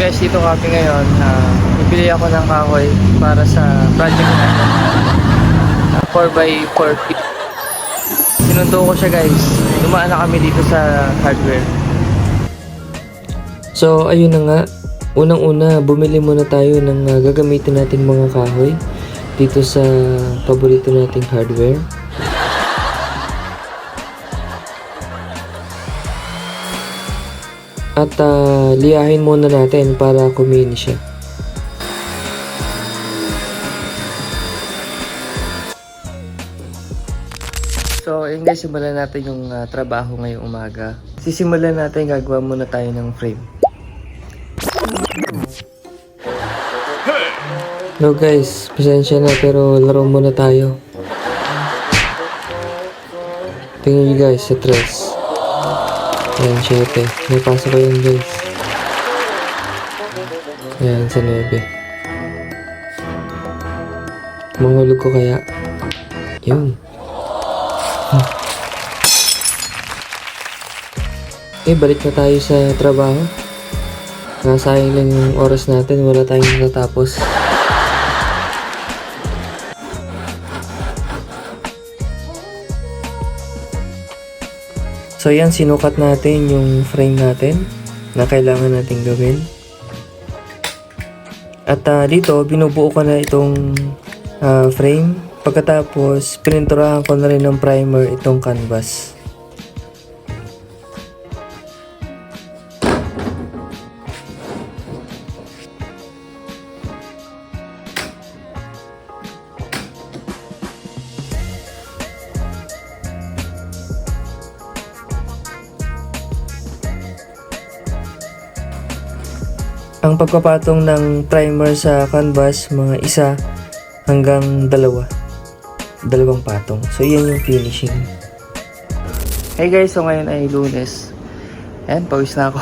guys, dito kami ngayon. Bibili ako ng kahoy para sa project natin. 4x4 feet. Sinundo ko siya guys. Dumaan na kami dito sa hardware. So ayun na nga, unang-una bumili muna tayo ng gagamitin nating mga kahoy dito sa paborito nating hardware. At liyahin muna natin para kumini siya. So ayun guys, simulan natin yung trabaho ngayong umaga. Sisimulan natin, gagawa muna tayo ng frame. No guys, pasensya na pero laro muna tayo. Tingnan nyo guys sa tres. Ayan, 7. May pasok ko yan guys. Ayan, sa 9. Mahulog ko kaya. Yun. Balik na tayo sa trabaho. Nasayang lang yung oras natin. Wala tayong natapos. So yan, sinukat natin yung frame natin na kailangan natin gawin. At dito, binubuo ko na itong frame. Pagkatapos, pininturahan ko na rin ng primer itong canvas. Ang pagpapatong ng primer sa canvas, mga 1 hanggang 2 patong. So yan yung finishing. Hey guys, so ngayon ay Lunes. Ayan, pawis na ako.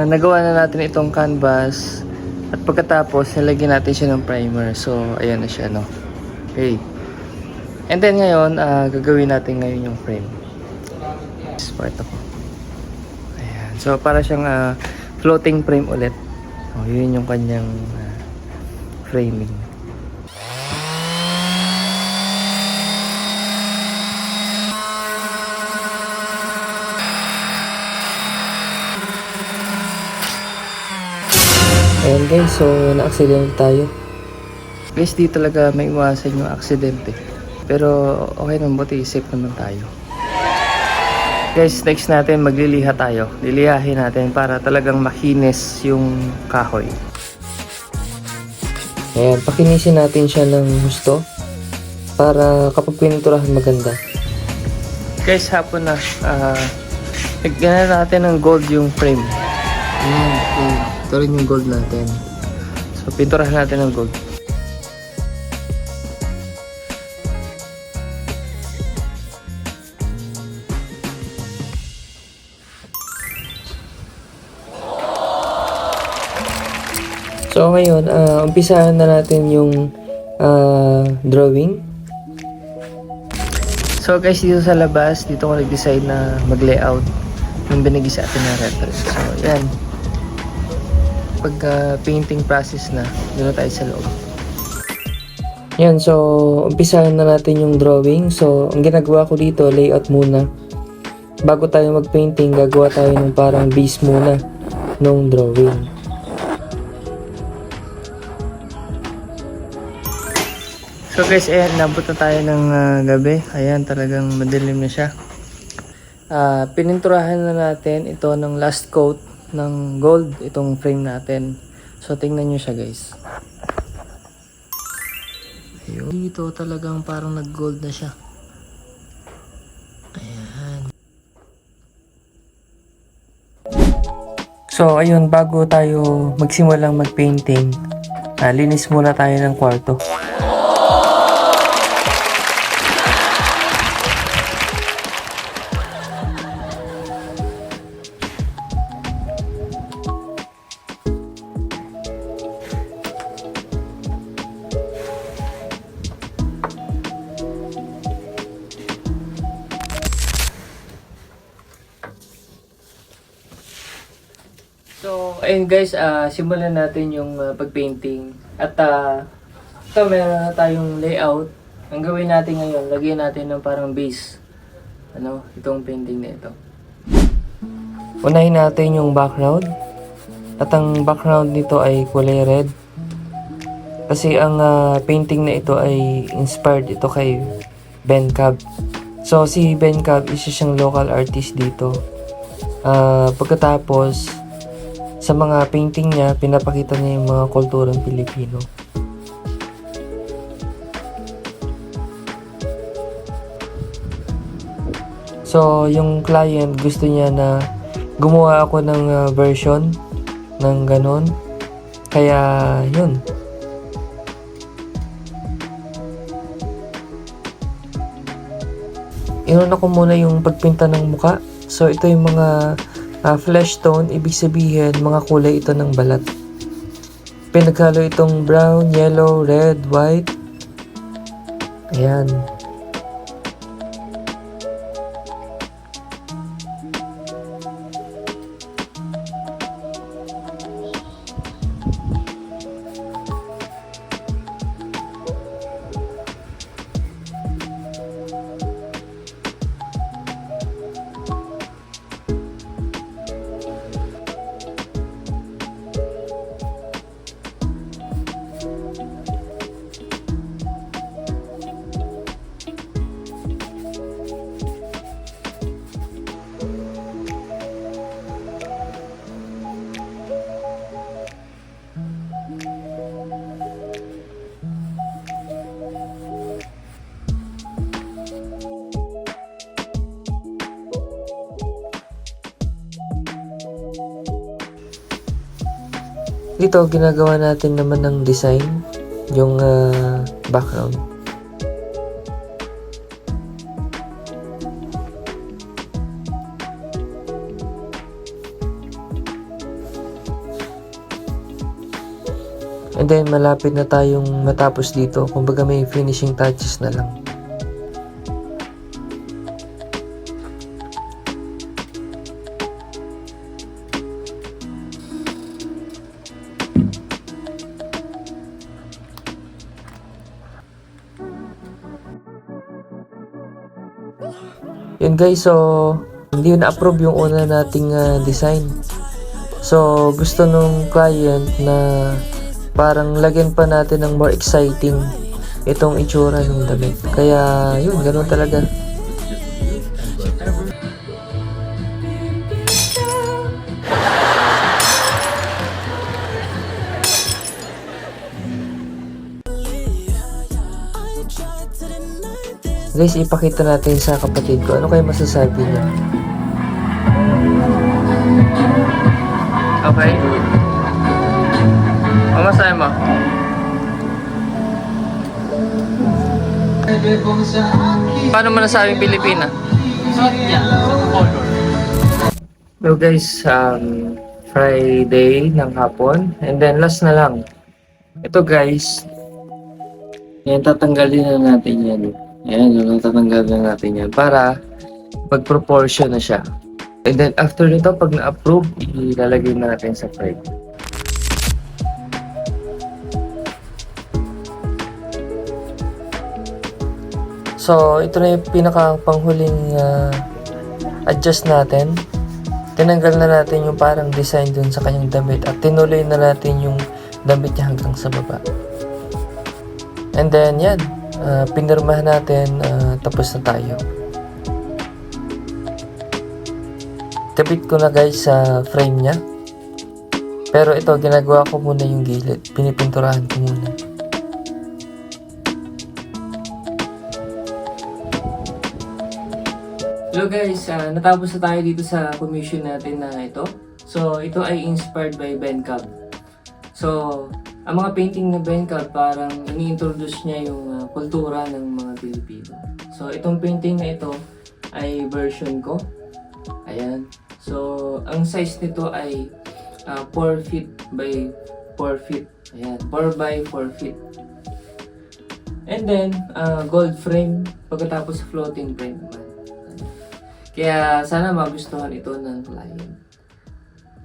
Nagawa na natin itong canvas. At pagkatapos, nilagyan natin siya ng primer. So ayan na siya, no? Okay. And then ngayon, gagawin natin ngayon yung frame. Part ako. Ayan. So para siyang floating frame ulit. Yun yung kanyang framing. Ayan guys, so na-accident tayo. Guys, di talaga may iwasan yung aksidente. Pero okay naman, buti safe naman tayo. Guys, next natin magliliha tayo. Lilihahin natin para talagang makinis yung kahoy. Ayan, pakinisin natin siya ng gusto para kapag pininturahan maganda. Guys, hapon na. Lagyan natin ng gold yung frame. Ito rin yung gold natin. So, pinturahan natin ng gold. So ngayon, umpisahan na natin yung drawing. So guys, dito sa labas, dito ko nag-decide na mag-layout yung binigay sa atin na reference. So yan. Pag painting process na, doon na tayo sa loob. Yan, so umpisahan na natin yung drawing. So ang ginagawa ko dito, layout muna. Bago tayo mag-painting, gagawa tayo ng parang base muna nung drawing. So guys, ayan, nabot na tayo ng gabi. Ayan, talagang madilim na siya. Pininturahan na natin ito ng last coat ng gold, itong frame natin. So tingnan nyo siya guys. Ayun. Dito talagang parang nag-gold na siya. Ayan. So ayun, bago tayo magsimulang mag-painting, linis muna tayo ng kwarto. So, ayun guys, simulan natin yung pagpainting. At ito, meron na tayong layout. Ang gawin natin ngayon, lagyan natin ng parang base. Itong painting na ito. Unahin natin yung background. At ang background nito ay kulay red. Kasi ang painting na ito ay inspired ito kay Ben Cab. So, si Ben Cab, isa siyang local artist dito. Pagkatapos, sa mga painting niya, pinapakita niya yung mga kulturang Pilipino. So, yung client gusto niya na gumawa ako ng version ng ganon. Kaya, yun. Inuna ko muna yung pagpinta ng muka. So, ito yung mga flesh tone, ibig sabihin, mga kulay ito ng balat. Pinaghalo itong brown, yellow, red, white. Ayan. Dito, ginagawa natin naman ng design, yung background. And then, malapit na tayong matapos dito. Kumbaga may finishing touches na lang. Yun guys, so hindi na-approve yung una nating design. So gusto nung client na parang lagyan pa natin ng more exciting itong itsura ng damit. Kaya yun, ganoon talaga. Guys, ipakita natin sa kapatid ko. Ano kayo masasabi niya? Okay. Masaya mo? Paano mo nasabing Pilipina? So guys, Friday ng hapon. And then last na lang. Ito guys, yan, tatanggalin na natin yan. Ayan, tatanggalin na natin yan para mag-proportion na siya. And then after nito, pag na-approve, ilalagay na natin sa frame. So, ito na yung pinaka-panghuling adjust natin. Tinanggal na natin yung parang design dun sa kanyang damit at tinuloy na natin yung damit niya hanggang sa baba. And then, yan. Pinirmahan natin, tapos na tayo. Kabit ko na guys sa frame niya. Pero ito, ginagawa ko muna yung gilid. Pinipinturahan ko muna. Hello guys, natapos na tayo dito sa commission natin na ito. So, ito ay inspired by Ben Cab. So, ang mga painting na Ben Cab, parang ini-introduce niya yung kultura ng mga Pilipino. So, itong painting na ito ay version ko. Ayan. So, ang size nito ay 4 feet by 4 feet. Ayan, 4 by 4 feet. And then, gold frame, pagkatapos floating frame naman. Kaya, sana magustuhan ito ng client.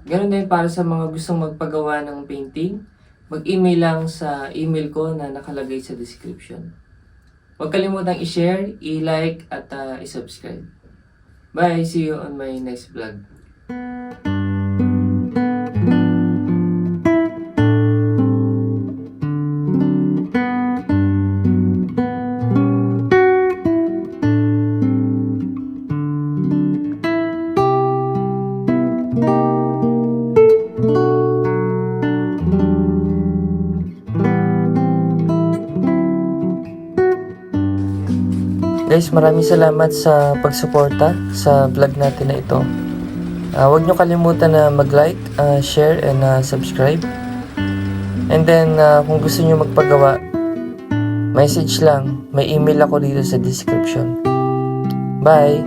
Ganun din para sa mga gustong magpagawa ng painting, mag-email lang sa email ko na nakalagay sa description. Huwag kalimutang i-share, i-like, at i-subscribe. Bye! See you on my next vlog. Guys, maraming salamat sa pagsuporta sa vlog natin na ito. Huwag nyo kalimutan na mag-like, share, and subscribe. And then, kung gusto nyo magpagawa, message lang. May email ako dito sa description. Bye!